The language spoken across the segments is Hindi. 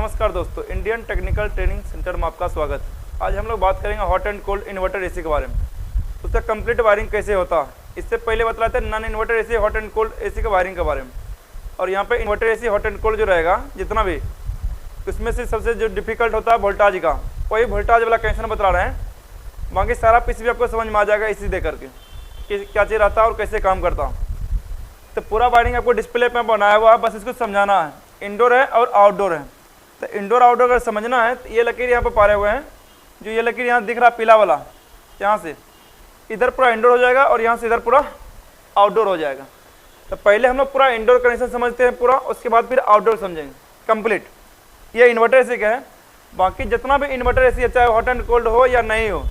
नमस्कार दोस्तों, इंडियन टेक्निकल ट्रेनिंग सेंटर में आपका स्वागत है। आज हम लोग बात करेंगे hot and cold inverter AC के बारे में। उसका कंप्लीट वायरिंग कैसे होता है, इससे पहले बतलाते हैं non inverter AC hot and cold AC के वायरिंग के बारे में। और यहाँ पे inverter AC hot and cold जो रहेगा जितना भी, उसमें से सबसे जो डिफिकल्ट होता है वोल्टाज का, वही वोल्टाज वाला कनेक्शन बता रहे हैं। बाकी सारा पीसीबी आपको समझ में आ जाएगा इसी दे करके कि क्या चीज़ रहता है और कैसे काम करता है। तो पूरा वायरिंग आपको डिस्प्ले पे बनाया हुआ है, बस इसको समझाना है। इंडोर है और आउटडोर है, तो इंडोर आउटडोर अगर समझना है तो ये लकीर यहाँ पर पारे हुए हैं, जो ये लकीर यहाँ दिख रहा पीला वाला, यहाँ से इधर पूरा इंडोर हो जाएगा और यहाँ से इधर पूरा आउटडोर हो जाएगा। तो पहले हम लोग पूरा इंडोर कनेक्शन समझते हैं पूरा, उसके बाद फिर आउटडोर समझेंगे कंप्लीट। ये इन्वर्टर एसी का है। बाकी जितना भी इन्वर्टर एसी है, चाहे हॉट एंड कोल्ड हो या नहीं हो,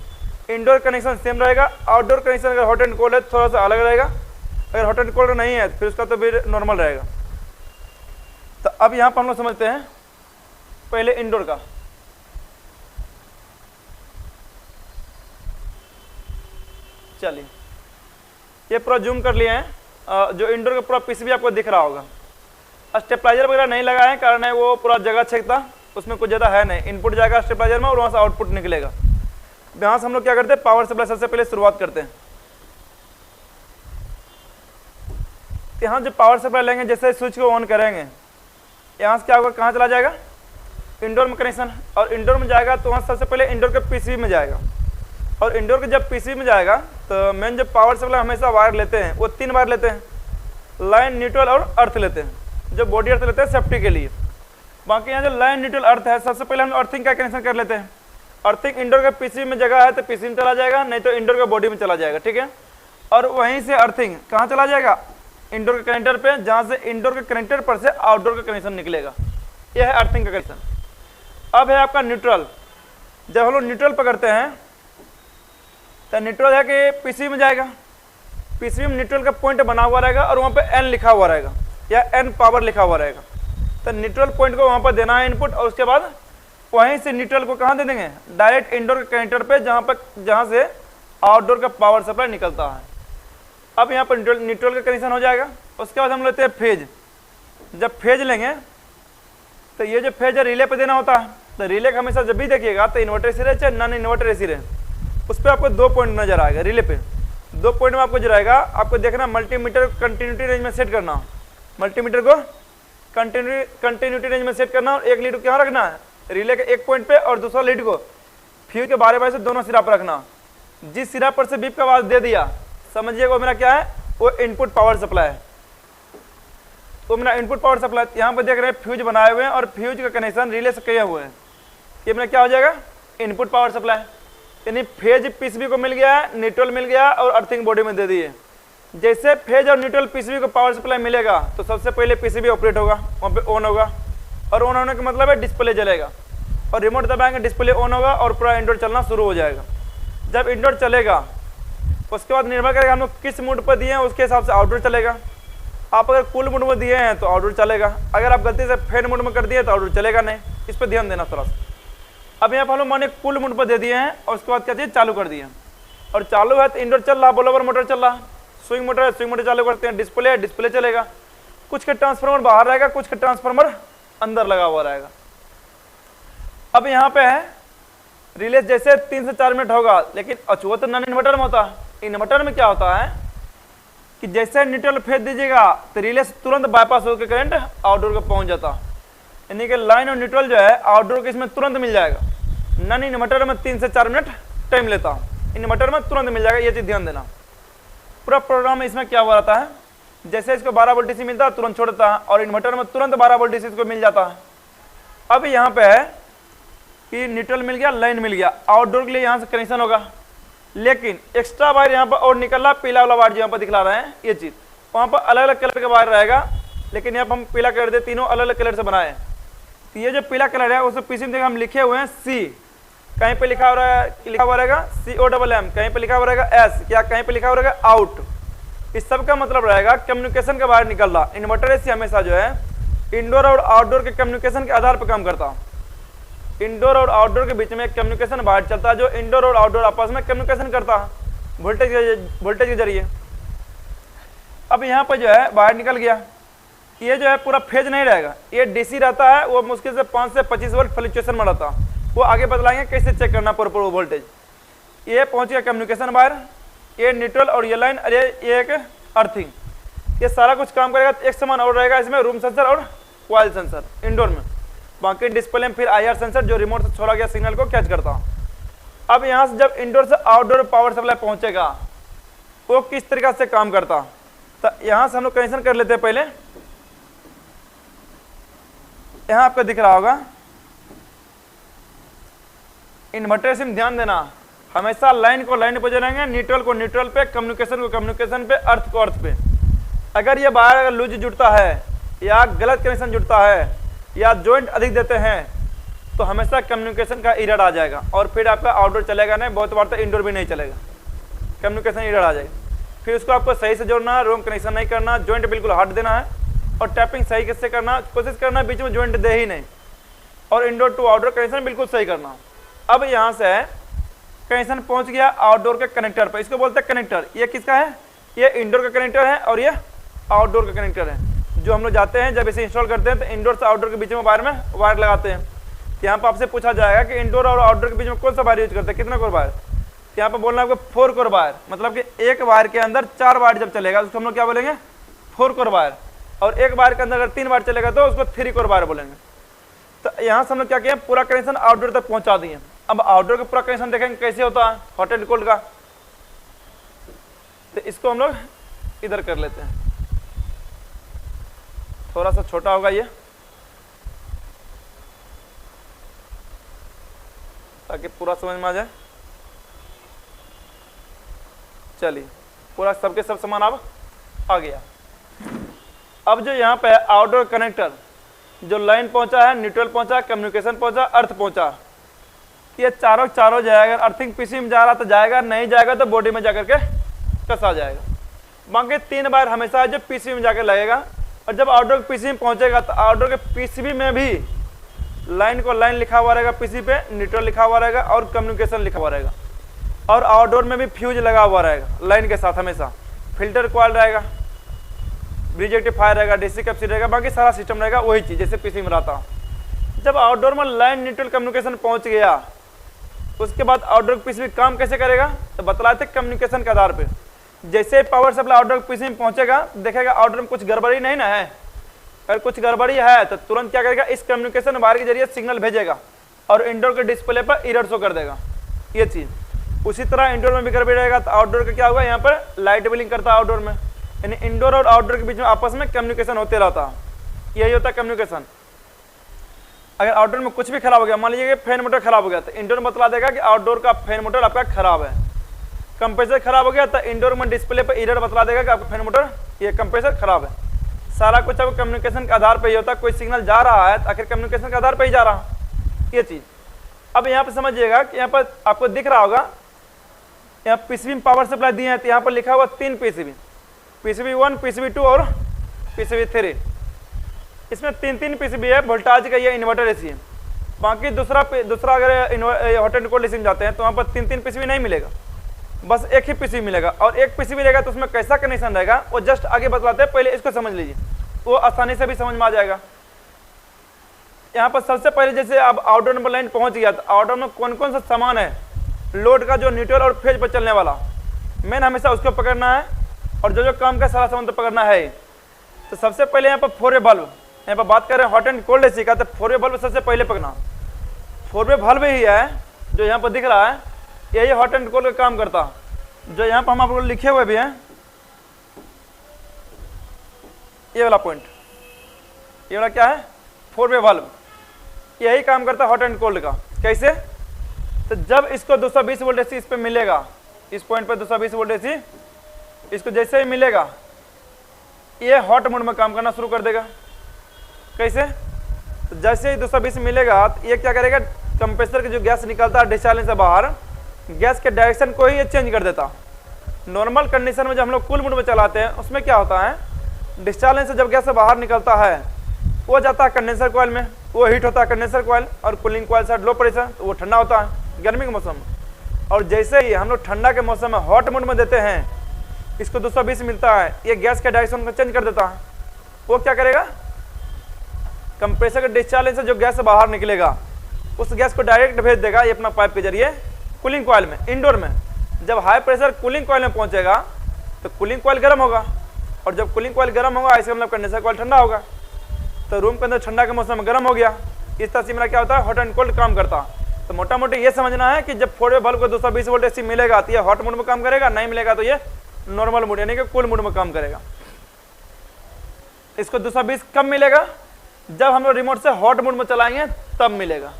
इंडोर कनेक्शन सेम रहेगा। आउटडोर कनेक्शन अगर हॉट एंड कोल्ड है थोड़ा सा अलग रहेगा, अगर हॉट एंड कोल्ड नहीं है फिर उसका तो फिर नॉर्मल रहेगा। तो अब यहाँ पर हम लोग समझते हैं पहले इंडोर का। चलिए, ये पूरा जूम कर लिए हैं। जो इंडोर का पूरा पीसीबी आपको दिख रहा होगा। स्टेबलाइजर वगैरह नहीं लगा है, कारण है वो पूरा जगह छेकता, उसमें कुछ ज़्यादा है नहीं। इनपुट जाएगा स्टेबलाइजर में और वहाँ से आउटपुट निकलेगा। यहाँ से हम लोग क्या करते हैं, पावर सप्लाई सबसे पहले शुरुआत करते हैं। यहाँ जो पावर सप्लाई लेंगे, जैसे स्विच को ऑन करेंगे, यहाँ से क्या होगा, कहाँ चला जाएगा, इंडोर में कनेक्शन। और इंडोर में जाएगा तो वहाँ सबसे पहले इंडोर के पीसीबी में जाएगा। और इंडोर के जब पीसीबी में जाएगा तो मेन जो पावर सप्लाई हमेशा वायर लेते हैं वो 3 वायर लेते हैं, लाइन, न्यूट्रल और अर्थ लेते हैं। जो बॉडी अर्थ लेते हैं सेफ्टी के लिए। बाकी यहाँ जो लाइन, न्यूट्रल, अर्थ है, सबसे पहले हम अर्थिंग का कनेक्शन कर लेते हैं। अर्थिंग इंडोर के पीसीबी में जगह है तो पीसीबी में चला जाएगा, नहीं तो इंडोर के बॉडी में चला जाएगा, ठीक है। और वहीं से अर्थिंग कहाँ चला जाएगा, इंडोर के कनेक्टर पे, जहाँ से इंडोर के कनेक्टर पर से आउटडोर का कनेक्शन निकलेगा। यह है अर्थिंग का कनेक्शन। अब है आपका न्यूट्रल। जब हम लोग न्यूट्रल पकड़ते हैं तो न्यूट्रल है कि पीसीबी में जाएगा। पीसीबी में न्यूट्रल का पॉइंट बना हुआ रहेगा और वहाँ पे एन लिखा हुआ रहेगा या एन पावर लिखा हुआ रहेगा। तो न्यूट्रल पॉइंट को वहाँ पर देना है इनपुट, और उसके बाद वहीं से न्यूट्रल को कहाँ दे देंगे, डायरेक्ट इंडोर के कनेक्टर पे, जहाँ से आउटडोर का पावर सप्लाई निकलता है। अब यहाँ पर न्यूट्रल का कनेक्शन हो जाएगा। उसके बाद हम लेते हैं फेज। जब फेज लेंगे तो ये जो फेज है रिले पे देना होता है। तो रिले का हमेशा जब भी देखिएगा तो इन्वर्टर एसी रहे चाहे नॉन इन्वर्टर एसी रहे, उस पर आपको 2 पॉइंट नजर आएगा। रिले पे 2 पॉइंट में आपको जो रहेगा, आपको देखना मल्टीमीटर कंटिन्यूटी रेंज में सेट करना। मल्टीमीटर को कंटिन्यूटी रेंज में सेट करना और एक लीड को क्या रखना है, रिले के एक पॉइंट पे, और दूसरा लीड को फ्यूज के बारे से दोनों सिरा पर रखना। जिस सिरा पर से बीप का आवाज दे दिया, समझिएगा वो मेरा क्या है, वो इनपुट पावर सप्लाई है। तो मेरा इनपुट पावर सप्लाई यहाँ पर देख रहे हैं फ्यूज बनाए हुए हैं और फ्यूज का कनेक्शन रिले से किए हुए हैं। ये मेरा क्या हो जाएगा, इनपुट पावर सप्लाई। यानी फेज पीसीबी को मिल गया है, न्यूट्रल मिल गया और अर्थिंग बॉडी में दे दिए। जैसे फेज और न्यूट्रल पीसीबी को पावर सप्लाई मिलेगा तो सबसे पहले पीसीबी ऑपरेट होगा, वहाँ पे ऑन होगा। और ऑन होने का मतलब है डिस्प्ले जलेगा, और रिमोट दबाएंगे डिस्प्ले ऑन होगा और पूरा इंडोर चलना शुरू हो जाएगा। जब इंडोर चलेगा उसके बाद निर्भर करेगा हम लोग किस मूड पर दिए हैं, उसके हिसाब से आउटडोर चलेगा। आप अगर कूल मूड में दिए हैं तो आउटडोर चलेगा, अगर आप गलती से फैन मूड में कर दिए तो आउटडोर चलेगा नहीं। इस पर ध्यान देना थोड़ा सा। अब यहाँ पर हम लोग माने कूल मूड पर दे दिए हैं और उसके बाद क्या चीज़ चालू कर दिए, और चालू है तो इंडोर चल रहा, बोलोवर मोटर चल रहा, स्विंग मोटर है, स्विंग मोटर चालू करते हैं, डिस्प्ले है, डिस्प्ले चलेगा। कुछ का ट्रांसफार्मर बाहर रहेगा, कुछ का ट्रांसफार्मर अंदर लगा हुआ रहेगा। अब यहाँ पे है रिले, जैसे 3 से 4 मिनट होगा, लेकिन अचुआ तो नॉन इन्वर्टर में होता है। इन्वर्टर में क्या होता है कि जैसे न्यूट्रल फेज दीजिएगा तो रिले से तुरंत बाईपास होकर करंट आउटडोर को पहुंच जाता है। यानी कि लाइन और न्यूट्रल जो है आउटडोर के इसमें तुरंत मिल जाएगा। नॉन इन्वर्टर में 3 से 4 मिनट टाइम लेता हूँ, इन्वर्टर में तुरंत मिल जाएगा। ये चीज़ ध्यान देना। पूरा प्रोग्राम इसमें क्या हुआ रहता है, जैसे इसको 12 वोल्ट डीसी मिलता है तुरंत छोड़ देता है, और इन्वर्टर में तुरंत 12 वोल्ट डीसी इसको मिल जाता है। अब यहाँ पे है कि न्यूट्रल मिल गया, लाइन मिल गया, आउटडोर के लिए यहाँ से कनेक्शन होगा। लेकिन एक्स्ट्रा वायर यहाँ पर और निकल रहा, पीला वाला वायर जो यहाँ पर दिखला रहे हैं, ये चीज़ वहाँ पर अलग अलग कलर का वायर रहेगा, लेकिन यहाँ पर हम पीला कलर दे, तीनों अलग अलग कलर से बनाए। तो ये जो पीला कलर है उसमें पीछे में हम लिखे हुए हैं सी, कहीं पे लिखा हुआ रहेगा COMM, कहीं पे लिखा हुआ रहेगा S, क्या कहीं पे लिखा हुआ रहेगा आउट। इस सब का मतलब रहेगा कम्युनिकेशन का वायर निकल रहा। इन्वर्टर एसी हमेशा जो है इंडोर और आउटडोर के कम्युनिकेशन के आधार पर काम करता। इंडोर और आउटडोर के बीच में एक कम्युनिकेशन वायर चलता है, जो इंडोर और आउटडोर आपस में कम्युनिकेशन करता है वोल्टेज के जरिए। अब यहाँ पर जो है वायर निकल गया, ये जो है पूरा फेज नहीं रहेगा, ये डीसी रहता है, वो मुश्किल से 5 से 25 वोल्ट फ्लक्चुएशन में रहता है। वो आगे बतलाएंगे कैसे चेक करना प्रॉपर वोल्टेज। ये पहुंच गया कम्युनिकेशन वायर, ये न्यूट्रल और ये लाइन, अरे ये एक अर्थिंग। ये सारा कुछ काम करेगा। एक समान और रहेगा इसमें रूम सेंसर और कॉइल सेंसर इंडोर में। बाकी डिस्प्ले में फिर IR सेंसर जो रिमोट से छोड़ा गया सिग्नल को कैच करता है। अब यहाँ से जब इंडोर से आउटडोर पावर सप्लाई पहुंचेगा वो किस तरीका से काम करता, तो यहाँ से हम लोग कनेक्शन कर लेते हैं। पहले यहाँ आपको दिख रहा होगा इन्वर्टर से ध्यान देना, हमेशा लाइन को लाइन पे जोड़ेंगे, न्यूट्रल को न्यूट्रल पे, कम्युनिकेशन को कम्युनिकेशन पे, अर्थ को अर्थ पे। अगर ये वायर अगर लूज जुड़ता है या गलत कनेक्शन जुड़ता है या जॉइंट अधिक देते हैं तो हमेशा कम्युनिकेशन का एरर आ जाएगा और फिर आपका आउटडोर चलेगा नहीं, बहुत बार तो इंडोर भी नहीं चलेगा, कम्युनिकेशन एरर आ जाएगा। फिर उसको आपको सही से जोड़ना है, रोम कनेक्शन नहीं करना, जॉइंट बिल्कुल हट देना है और टैपिंग सही कैसे करना, कोशिश करना बीच में जॉइंट दे ही नहीं, और इंडोर टू आउटडोर कनेक्शन बिल्कुल सही करना। अब यहाँ से कनेक्शन पहुँच गया आउटडोर के कनेक्टर पर, इसको बोलते हैं कनेक्टर। ये किसका है, ये इंडोर का कनेक्टर है और ये आउटडोर का कनेक्टर है। जो हम लोग जाते हैं जब इसे इंस्टॉल करते हैं तो इंडोर से आउटडोर के बीच में वायर लगाते हैं। यहाँ पर आपसे पूछा जाएगा कि इंडोर और आउटडोर के बीच में कौन सा वायर यूज करते हैं, कितना कोर वायर। यहाँ पर बोलना है आपको 4 कोर वायर, मतलब कि एक वायर के अंदर 4 वायर जब चलेगा उसको हम लोग क्या बोलेंगे, 4 कोर वायर। और एक वायर के अंदर अगर 3 वायर चलेगा तो उसको 3 कोर वायर बोलेंगे। तो यहाँ से हम लोग क्या किए, पूरा कनेक्शन आउटडोर तक पहुँचा दिए। अब आउटडोर का पूरा कनेक्शन देखेंगे कैसे होता है हॉट एंड कोल्ड का। तो इसको हम लोग इधर कर लेते हैं, थोड़ा सा छोटा होगा ये ताकि पूरा समझ में आ जाए। चलिए पूरा सबके सब सामान अब आ गया। अब जो यहाँ पे आउटडोर कनेक्टर जो लाइन पहुंचा है, न्यूट्रल पहुंचा, कम्युनिकेशन पहुंचा, अर्थ पहुंचा, ये चारों जो है अगर अर्थिंग पीसी में जा रहा तो जाएगा, नहीं जाएगा तो बॉडी में जाकर के कसा जाएगा। बाकी 3 बार हमेशा जो पीसीबी में जाकर लगेगा। और जब आउटडोर पीसीबी में पहुंचेगा तो आउटडोर के पीसीबी में भी लाइन को लाइन लिखा हुआ रहेगा, पीसी पे न्यूट्रल लिखा हुआ रहेगा और कम्युनिकेशन लिखा हुआ रहेगा। और आउटडोर में भी फ्यूज लगा हुआ रहेगा लाइन के साथ, हमेशा फिल्टर कॉइल रहेगा, ब्रिज रेक्टिफायर रहेगा, डीसी कैपेसिटर रहेगा, बाकी सारा सिस्टम रहेगा वही चीज जैसे पीसी में रहता। जब आउटडोर में लाइन न्यूट्रल कम्युनिकेशन पहुंच गया उसके बाद आउटडोर पीसीबी काम कैसे करेगा, तो बतलाए थे कम्युनिकेशन के आधार पे। जैसे पावर सप्लाई आउटडोर पीसीबी में पहुंचेगा देखेगा आउटडोर में कुछ गड़बड़ी नहीं ना है, अगर कुछ गड़बड़ी है तो तुरंत क्या करेगा, इस कम्युनिकेशन वायर के जरिए सिग्नल भेजेगा और इंडोर के डिस्प्ले पर एरर शो कर देगा ये चीज। उसी तरह इंडोर में भी गड़बड़ी रहेगा तो आउटडोर का क्या होगा, यहाँ पर लाइट बिलिंग करता है आउटडोर में, यानी इंडोर और आउटडोर के बीच में आपस में कम्युनिकेशन होते रहता है, यही होता है कम्युनिकेशन। अगर आउटडोर में कुछ भी खराब हो गया, मान लीजिए फैन मोटर खराब हो गया तो इंडोर में बतला देगा कि आउटडोर का फैन मोटर आपका खराब है। कंप्रेसर खराब हो गया तो इंडोर में डिस्प्ले पर एरर बतला देगा कि आपका फैन मोटर ये कंप्रेसर खराब है। सारा कुछ अब कम्युनिकेशन के आधार पर ही होता है। कोई सिग्नल जा रहा है तो आखिर कम्युनिकेशन के आधार पर ही जा रहा है ये चीज। अब यहाँ पर समझिएगा कि यहाँ पर आपको दिख रहा होगा, यहाँ पीसीबी में पावर सप्लाई दिए हैं तो यहाँ पर लिखा हुआ 3 पीसीबी, पीसीबी 1, पीसीबी 2 और पीसीबी 3। इसमें 3 पीसीबी है, वोल्टाज का ये इन्वर्टर एसी है। बाकी दूसरा अगर हॉट एंड कोल्ड एसी में जाते हैं तो वहाँ पर 3 पीसीबी नहीं मिलेगा, बस एक ही पीसीबी मिलेगा। और एक पीसीबी रहेगा तो उसमें कैसा कनेक्शन रहेगा वो जस्ट आगे बतलाते हैं, पहले इसको समझ लीजिए, वो आसानी से भी समझ में आ जाएगा। यहाँ पर सबसे पहले जैसे अब आउटडोर नंबर लाइन पहुँच गया तो आउटडोर में कौन कौन सा सामान है लोड का, जो न्यूट्रल और फेज पर चलने वाला मेन हमेशा उसको पकड़ना है, और जो काम का सारा सामान तो पकड़ना है। तो सबसे पहले यहाँ पर 4 वे बल्ब, यहाँ पर बात कर रहे हैं हॉट एंड कोल्ड एसी का, तो 4 वे बल्ब सबसे पहले पकड़ना। 4 वे बल्ब ही है जो यहाँ पर दिख रहा है, यही हॉट एंड कोल्ड का काम करता। जो यहाँ पर हम आपको लिखे हुए भी हैं, ये वाला पॉइंट, ये वाला क्या है 4 वे बल्ब, यही काम करता है हॉट एंड कोल्ड का। कैसे, तो जब इसको 220 वोल्ट एसी इस पे मिलेगा, इस पॉइंट पे 220 वोल्ट एसी इसको जैसे ही मिलेगा ये हॉट मोड में काम करना शुरू कर देगा। कैसे, तो जैसे ही 220 मिलेगा तो ये क्या करेगा, कंप्रेसर की जो गैस निकलता है डिस्चार्ज से बाहर, गैस के डायरेक्शन को ही ये चेंज कर देता। नॉर्मल कंडीशन में जब हम लोग कूल मोड में चलाते हैं उसमें क्या होता है, डिस्चार्ज से जब गैस से बाहर निकलता है वो जाता है कंडेंसर कॉइल में, वो हीट होता है कंडेंसर कॉइल, और कूलिंग कॉइल से लो प्रेशर तो वो ठंडा होता है गर्मी के मौसम में। और जैसे ही हम लोग ठंडा के मौसम में हॉट मोड में देते हैं, इसको 220 मिलता है, ये गैस के डायरेक्शन को चेंज कर देता है, वो क्या करेगा, कंप्रेसर के डिस्चार्ज लेन से जो गैस बाहर निकलेगा उस गैस को डायरेक्ट भेज देगा ये अपना पाइप के जरिए कूलिंग कॉइल में, इंडोर में। जब हाई प्रेशर कूलिंग कॉइल में पहुंचेगा तो कूलिंग कॉइल गर्म होगा, और जब कूलिंग कॉइल गर्म होगा इसका मतलब कंडेंसर कॉइल ठंडा होगा। तो रूम के अंदर ठंडा के मौसम में गर्म हो गया। इस तरह से मेरा क्या होता है, हॉट एंड कोल्ड काम करता। तो मोटा मोटी ये समझना है कि जब 4 वे बल्ब को 220 वोल्ट एसी मिलेगा तो ये हॉट मोड में काम करेगा, नहीं मिलेगा तो ये नॉर्मल मोड यानी कि कूल मोड में काम करेगा। इसको 220 कब मिलेगा, जब हम लोग रिमोट से हॉट मोड में चलाएंगे तब मिलेगा।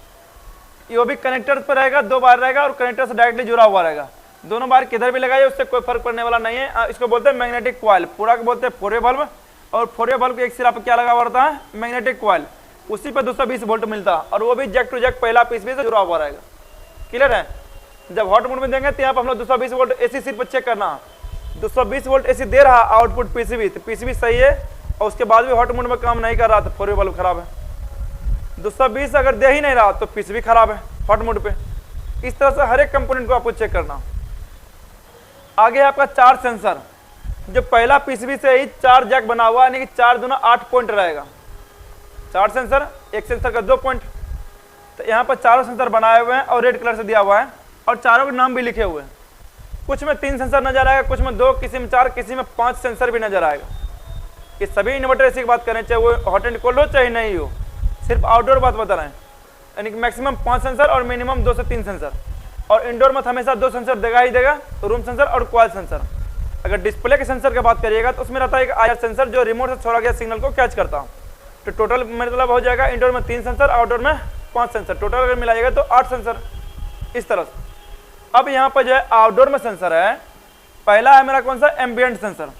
ये भी कनेक्टर पर रहेगा, 2 बार रहेगा और कनेक्टर से डायरेक्टली जुड़ा हुआ रहेगा। दोनों बार किधर भी लगाइए उससे कोई फर्क पड़ने वाला नहीं है। इसको बोलते हैं मैग्नेटिक कॉइल, पूरा को बोलते हैं 4 वे बल्ब, और 4 वे बल्ब के एक सिरा पर क्या लगा हुआ रहता है, मैग्नेटिक कॉइल, उसी पे 220 वोल्ट मिलता है, और वो भी जैक टू जैक पहला पीस भी से जुड़ा हुआ रहेगा। क्लियर है। जब हॉट मोड में देंगे तो यहाँ पर हम लोग 220 वोल्ट एसी सिर्फ चेक करना, 220 वोल्ट एसी दे रहा आउटपुट पीसीबी, तो पीसीबी सही है, और उसके बाद भी हॉट मोड में काम नहीं कर रहा तो 4 वे बल्ब खराब है। 220 अगर दे ही नहीं रहा तो पीसीबी खराब है हॉट मोड पे। इस तरह से हर एक कंपोनेंट को आपको चेक करना। आगे आपका 4 सेंसर, जो पहला पीसीबी से ही 4 जैक बना हुआ है, यानी कि 4 दूना 8 पॉइंट रहेगा। 4 सेंसर, एक सेंसर का 2 पॉइंट। तो यहाँ पर चारों सेंसर बनाए हुए हैं और रेड कलर से दिया हुआ है, और चारों के नाम भी लिखे हुए हैं। कुछ में 3 सेंसर नजर आएगा, कुछ में 2, किसी में 4, किसी में 5 सेंसर भी नजर आएगा। ये सभी इन्वर्टर ऐसी बात करें, चाहे वो हॉट एंड कोल्ड हो चाहे नहीं हो, सिर्फ आउटडोर बात बता रहे हैं, यानी कि मैक्सिमम 5 सेंसर और मिनिमम 2 से 3 सेंसर। और इंडोर में हमेशा 2 सेंसर देगा ही देगा, तो रूम सेंसर और कॉइल सेंसर। अगर डिस्प्ले के सेंसर की बात करिएगा तो उसमें रहता है एक आईआर सेंसर जो रिमोट से छोड़ा गया सिग्नल को कैच करता। तो टोटल मतलब हो जाएगा इंडोर में 3 सेंसर, आउटडोर में 5 सेंसर, टोटल अगर मिलाइएगा तो 8 सेंसर इस तरह से। अब यहाँ पर जो है आउटडोर में सेंसर है, पहला है मेरा कौन सा, एम्बिएंट सेंसर।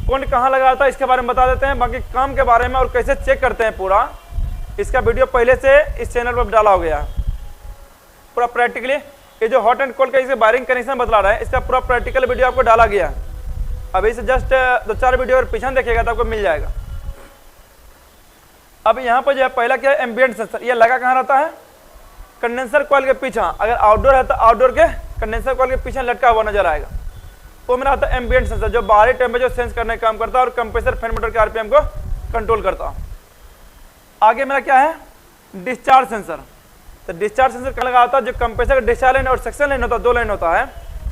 कौन कहाँ लगा था इसके बारे में बता देते हैं, बाकी काम के बारे में और कैसे चेक करते हैं पूरा, इसका वीडियो पहले से इस चैनल पर डाला हो गया है पूरा प्रैक्टिकली। ये जो हॉट एंड कोल्ड का इसे वायरिंग कनेक्शन बतला रहा है, इसका पूरा प्रैक्टिकल वीडियो आपको डाला गया है। अभी से जस्ट 2-4 वीडियो अगर पीछे देखिएगा तो आपको मिल जाएगा। अब यहाँ पर जो है पहला क्या है, एम्बिएंट सेंसर। ये लगा कहाँ रहता है, कंडेंसर कॉइल के पीछे। अगर आउटडोर है तो आउटडोर के कंडेंसर कॉइल के पीछे लटका हुआ नजर आएगा, वो मेरा आता है एम्बिएंट सेंसर, जो बाहरी टेम्परेचर सेंस करने का काम करता है और कंप्रेसर फैन मोटर के आरपीएम को कंट्रोल करता है। आगे मेरा क्या है, डिस्चार्ज सेंसर। तो डिस्चार्ज सेंसर कहाँ लगा होता है, जो कंप्रेसर का डिस्चार्ज लाइन और सेक्शन लाइन होता है, 2 लाइन होता है।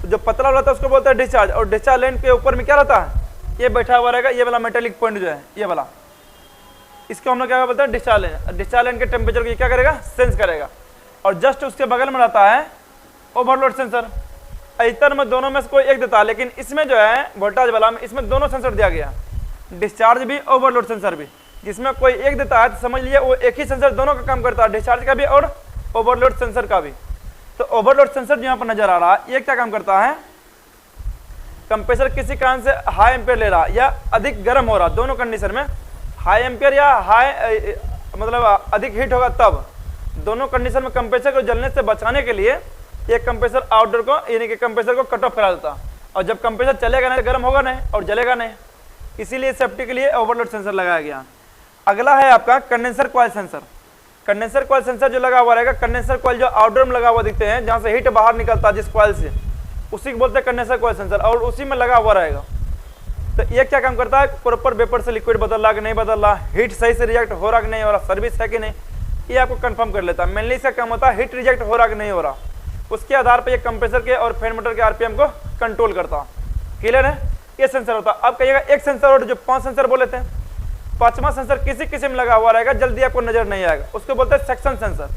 तो जो पतला रहता है उसको बोलते हैं डिस्चार्ज, और डिस्चार्ज लाइन के ऊपर में क्या रहता है, ये बैठा हुआ रहेगा, ये वाला मेटेलिक पॉइंट जो है ये वाला, इसको हम लोग क्या बोलते हैं, डिस्चार्ज लाइन। डिस्चार्ज लाइन के टेम्परेचर को क्या करेगा, सेंस करेगा। और जस्ट उसके बगल में रहता है ओवरलोड सेंसर। इतर में दोनों में से कोई एक देता है, लेकिन इसमें जो है वोल्टेज वाला में इसमें दोनों सेंसर दिया गया, डिस्चार्ज भी ओवरलोड सेंसर भी। जिसमें कोई एक देता है तो समझ लीजिए वो एक ही सेंसर दोनों का काम करता है, डिस्चार्ज का भी और ओवरलोड सेंसर का भी। तो ओवरलोड सेंसर जो यहाँ पर नजर आ रहा है, ये क्या काम करता है, कंप्रेसर किसी कारण से हाई एम्पियर ले रहा या अधिक गर्म हो रहा, दोनों कंडीशन में हाई एम्पियर या हाई मतलब अधिक हीट होगा, तब दोनों कंडीशन में कंप्रेसर को जलने से बचाने के लिए ये कंप्रेसर आउटडोर को यानी कि कंप्रेसर को कट ऑफ करा देता। और जब कंप्रेसर चलेगा नहीं, गर्म होगा नहीं और जलेगा नहीं, इसीलिए सेफ्टी के लिए ओवरलोड सेंसर लगाया गया। अगला है आपका condenser coil sensor. Condenser coil sensor जो लगा हुआ रहेगा, कंडेंसर कॉइल जो आउटडोर में लगा हुआ दिखते हैं, जहाँ से हीट बाहर निकलता है जिस कॉइल से, उसी को बोलते हैं कंडेंसर कॉइल सेंसर, और उसी में लगा हुआ रहेगा। तो ये क्या काम करता है, प्रॉपर वेपर से लिक्विड बदल रहा कि नहीं बदल रहा, हीट सही से रिजेक्ट हो रहा कि नहीं हो रहा, सर्विस है कि नहीं, ये आपको कंफर्म कर लेता है। मेनली इसका काम होता है हीट रिजेक्ट हो रहा कि नहीं हो रहा, उसके आधार पर ये कंप्रेसर के और फैन मोटर के आरपीएम को कंट्रोल करता। क्लियर है, ये सेंसर होता है। अब कहिएगा एक सेंसर और जो 5 सेंसर बोले थे, 5वां सेंसर किसी किसी में लगा हुआ रहेगा, जल्दी आपको नजर नहीं आएगा, उसको बोलते हैं सेक्शन सेंसर,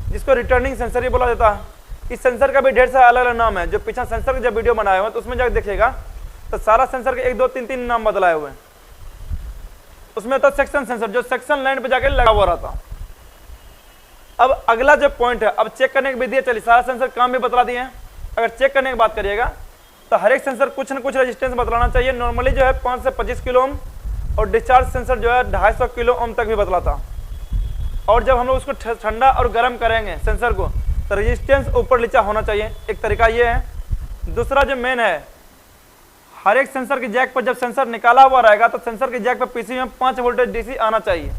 जिसको रिटर्निंग सेंसर ही बोला जाता है। इस सेंसर का भी ढेर सारा अलग अलग नाम है। जो पीछा सेंसर का जब वीडियो बनाया हुआ है तो उसमें जाकर देखिएगा तो सारा सेंसर के 1 2 3 3 नाम बदलाए हुए हैं। उसमें होता है सेक्शन सेंसर, जो सेक्शन लाइन पे जाकर लगा हुआ रहता। अब अगला जो पॉइंट है, अब चेक करने की विधि है, चलिए सारा सेंसर काम भी बतला दिए हैं। अगर चेक करने की बात करिएगा तो हर एक सेंसर कुछ न कुछ रेजिस्टेंस बतलाना चाहिए। नॉर्मली जो है 5 से 25 किलो ओम, और डिस्चार्ज सेंसर जो है 250 किलो ओम तक भी बतलाता। और जब हम लोग उसको ठंडा और गर्म करेंगे सेंसर को, तो रेजिस्टेंस ऊपर नीचा होना चाहिए, एक तरीका ये है। दूसरा जो मेन है, हर एक सेंसर के जैक पर जब सेंसर निकाला हुआ रहेगा तो सेंसर के जैक पर पीसी में 5 वोल्टेज डीसी आना चाहिए।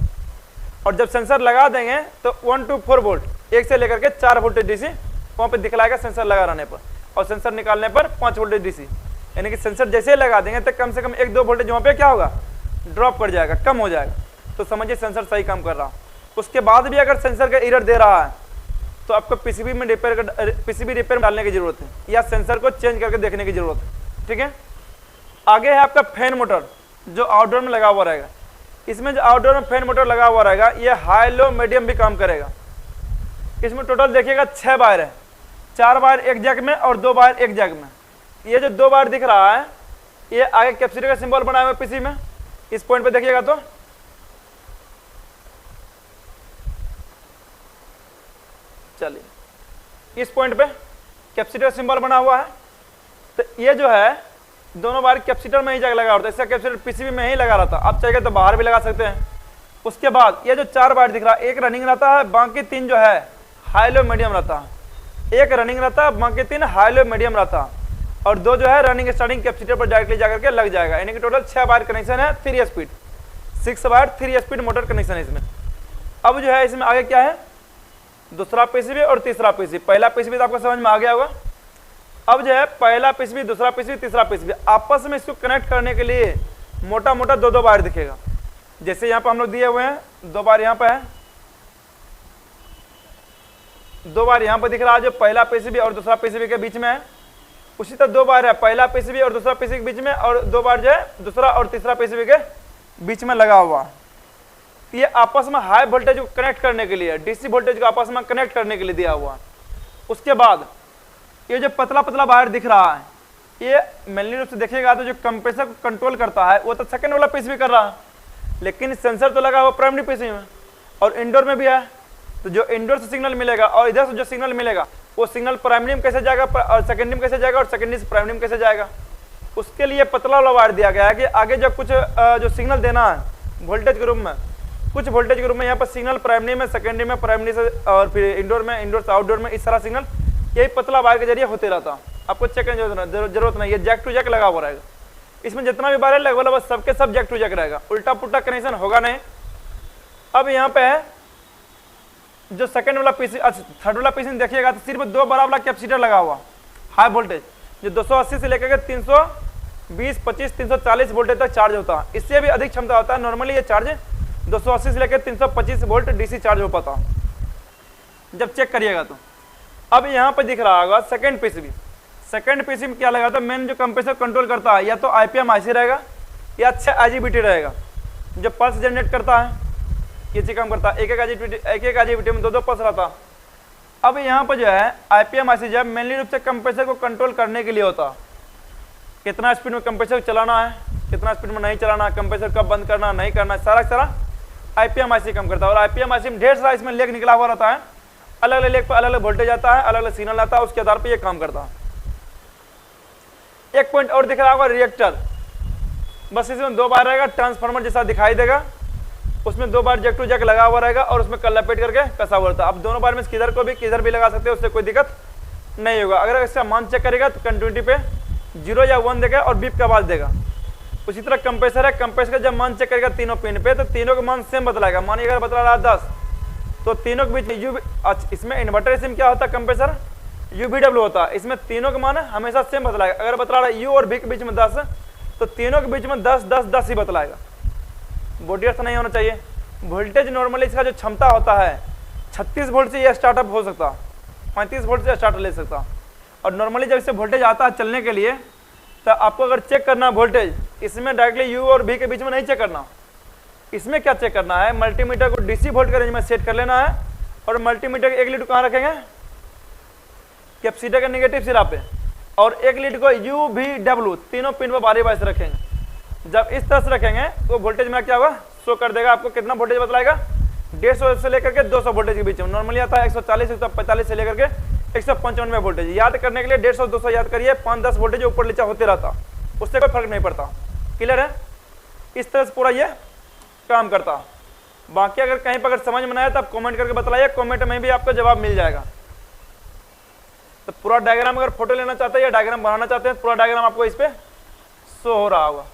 और जब सेंसर लगा देंगे तो 1 to 4 वोल्ट, 1 से लेकर के 4 वोल्टेज डीसी वहाँ पे दिखलाएगा सेंसर लगा रहने पर, और सेंसर निकालने पर 5 वोल्टेज डीसी। यानी कि सेंसर जैसे लगा देंगे तो कम से कम 1 2 वोल्टेज वहाँ पे क्या होगा, ड्रॉप कर जाएगा, कम हो जाएगा। तो समझिए सेंसर सही काम कर रहा। उसके बाद भी अगर सेंसर का एरर दे रहा है तो आपको पीसीबी रिपेयर में डालने की जरूरत है या सेंसर को चेंज करके देखने की जरूरत है। ठीक है, आगे है आपका फैन मोटर जो आउटडोर में लगा हुआ रहेगा। इसमें जो आउटडोर में फैन मोटर लगा हुआ रहेगा ये हाई लो मीडियम भी काम करेगा। इसमें टोटल देखिएगा 6 वायर है, 4 वायर एक जैक में और 2 वायर एक जैक में। ये जो 2 वायर दिख रहा है ये आगे कैपेसिटर का सिंबल बना हुआ है पीसी में, इस पॉइंट पे देखिएगा तो चलिए इस पॉइंट पे कैपेसिटर सिंबल बना हुआ है। तो ये जो है दोनों बार कैपेसिटर में ही जगह लगा होता है, इसका कैपेसिटर पीसीबी में ही लगा रहता है। आप चाहिए तो बाहर भी लगा सकते हैं। उसके बाद ये जो 4 वायर दिख रहा है एक रनिंग रहता है, बाकी 3 जो है हाई लो मीडियम रहता है। एक रनिंग रहता है, बाकी 3 हाई लो मीडियम रहता है और 2 जो है रनिंग स्टार्टिंग कैपेसिटर पर डायरेक्टली जाकर के लग जाएगा। यानी कि टोटल 6 वायर कनेक्शन है, 3 speed 6 wire 3 speed motor connection है इसमें। अब जो है इसमें आगे क्या है, दूसरा पीसीबी और तीसरा पीसीबी। पहला पीसीबी तो आपको समझ में आ गया होगा। अब जो है पहला पीसीबी, दूसरा पीसीबी, तीसरा पीसीबी, आपस में इसको कनेक्ट करने के लिए मोटा मोटा 2-2 वायर दिखेगा। जैसे यहाँ पर हम लोग दिए हुए हैं 2 वायर यहाँ पे है, 2 वायर यहाँ पर दिख रहा है जो पहला पीसीबी और दूसरा पीसीबी के बीच में है। उसी तरह 2 वायर है पहला पीसीबी और दूसरा पीसीबी के बीच में और 2 वायर जो है दूसरा और तीसरा पीसीबी के बीच में लगा हुआ। ये आपस में हाई वोल्टेज को कनेक्ट करने के लिए, डीसी वोल्टेज को आपस में कनेक्ट करने के लिए दिया हुआ। उसके बाद ये जो पतला पतला वायर दिख रहा है ये मेनली रूप से देखिएगा तो जो कंप्रेसर को कंट्रोल करता है वो तो सेकंड वाला पीसीबी कर रहा है, लेकिन सेंसर तो लगा हुआ प्राइमरी पीसीबी में और इंडोर में भी है। तो जो इंडोर से सिग्नल मिलेगा और इधर से जो सिग्नल मिलेगा वो सिग्नल प्राइमरी में कैसे जाएगा और सेकेंडरी में कैसे जाएगा और सेकेंडरी से प्राइमरी में कैसे जाएगा। उसके लिए पतला वाला वायर दिया गया है कि आगे जब कुछ जो सिग्नल देना है वोल्टेज के रूप में, कुछ वोल्टेज के रूप में यहाँ पर सिग्नल प्राइमरी में, सेकेंडरी में, प्राइमरी से और फिर इंडोर में, इंडोर से आउटडोर में, इस सारा सिग्नल यही पतला वायर के जरिए होते रहता। आपको चेक करने की जरूरत नहीं, ये जैक टू जैक लगा हुआ रहेगा। इसमें जितना भी वायर है लगभग सबके सब जैक टू जैक रहेगा, उल्टा पुल्टा कनेक्शन होगा नहीं। अब यहाँ पे है जो सेकंड वाला पीसी, थर्ड वाला पीसी देखिएगा तो सिर्फ 2 बड़ा वाला कैपेसिटर लगा हुआ हाई वोल्टेज जो 280 से लेकर के 320, 25, 340 वोल्टेज तक चार्ज होता है। इससे भी अधिक क्षमता होता है। नॉर्मली ये चार्ज 280 से लेकर 325 वोल्ट डीसी चार्ज हो पाता जब चेक करिएगा तो। अब यहाँ पे दिख रहा होगा सेकंड पीसीबी। सेकंड पीसीबी में क्या लगा था, मेन जो कंप्रेसर कंट्रोल करता है या तो आईपीएम आईसी रहेगा या अच्छा आईजीबीटी रहेगा जो पल्स जनरेट करता है, ये चीज काम करता है। एक एक आईजीबीटी में 2-2 पल्स रहता। अब यहाँ पर जो है आईपीएम आईसी जब मेनली रूप से कंप्रेसर को कंट्रोल करने के लिए होता, कितना स्पीड में कंप्रेसर चलाना है, कितना स्पीड में नहीं चलाना, कंप्रेसर कब बंद करना नहीं करना, सारा आईपीएम आईसी काम करता है। और आईपीएम आईसी में ढेर सारा इसमें लेग निकला हुआ रहता है, अलग अलग लेग पर अलग अलग वोल्टेज आता है, अलग अलग सिग्नल आता है, उसके आधार पर ये काम करता है। एक पॉइंट और दिख रहा होगा रिएक्टर, बस इसमें 2 बार रहेगा, ट्रांसफार्मर जैसा दिखाई देगा, उसमें 2 बार जैक टू जैक लगा हुआ रहेगा और उसमें कल लपेट करके कसा हुआ रहता है। अब दोनों बार में किधर को भी किधर भी लगा सकते हैं, उससे कोई दिक्कत नहीं होगा। अगर इसका मान चेक करेगा तो कंटिन्यूटी पे 0 या 1 देगा और बीप का आवाज देगा। उसी तरह कंप्रेसर है, कंप्रेसर का जब मान चेक करेगा तीनों पिन पे तो तीनों का मान सेम बतलाएगा। मानिए अगर बतला रहा 10 तो तीनों के बीच यू, इसमें इन्वर्टर सिम क्या होता है, कंप्रेसर यूवीडब्ल्यू होता है, इसमें तीनों का मान हमेशा सेम बतलाएगा। अगर बतला रहा है यू और बी के बीच में 10 तो तीनों के बीच में 10 10 10 ही बतलाएगा। बॉडी अर्थ नहीं होना चाहिए। वोल्टेज नॉर्मली इसका जो क्षमता होता है 36 वोल्ट से ये स्टार्टअप हो सकता, 35 वोल्ट से स्टार्ट ले सकता। और नॉर्मली जब इसे वोल्टेज आता है चलने के लिए तो आपको अगर चेक करना है वोल्टेज, इसमें डायरेक्टली यू और बी के बीच में नहीं चेक करना। इसमें क्या चेक करना है, मल्टीमीटर को डीसी वोल्ट के रेंज में सेट कर लेना है और मल्टीमीटर के एक लीड कहाँ रखेंगे, कैपेसिटर के नेगेटिव सिरा पे, और एक लीड को यू वी डब्ल्यू तीनों पिन पर बारी बारी से रखेंगे। जब इस तरह से रखेंगे तो वोल्टेज में क्या होगा, शो कर देगा आपको कितना वोल्टेज बतलाएगा, 150 से लेकर के 200 वोल्टेज के बीच में। नॉर्मली आता है 140 145 से लेकर के 195 वोल्टेज। याद करने के लिए 150 200 याद करिए, 5-10 वोल्टेज ऊपर नीचे होते रहता, उससे कोई फर्क नहीं पड़ता। क्लियर है, इस तरह से पूरा ये काम करता। बाकी अगर कहीं पर अगर समझ में ना आए तो आप कमेंट करके बताइए, कमेंट में भी आपको जवाब मिल जाएगा। तो पूरा डायग्राम अगर फोटो लेना चाहते हैं या डायग्राम बनाना चाहते हैं, पूरा डायग्राम आपको इस पे शो हो रहा होगा।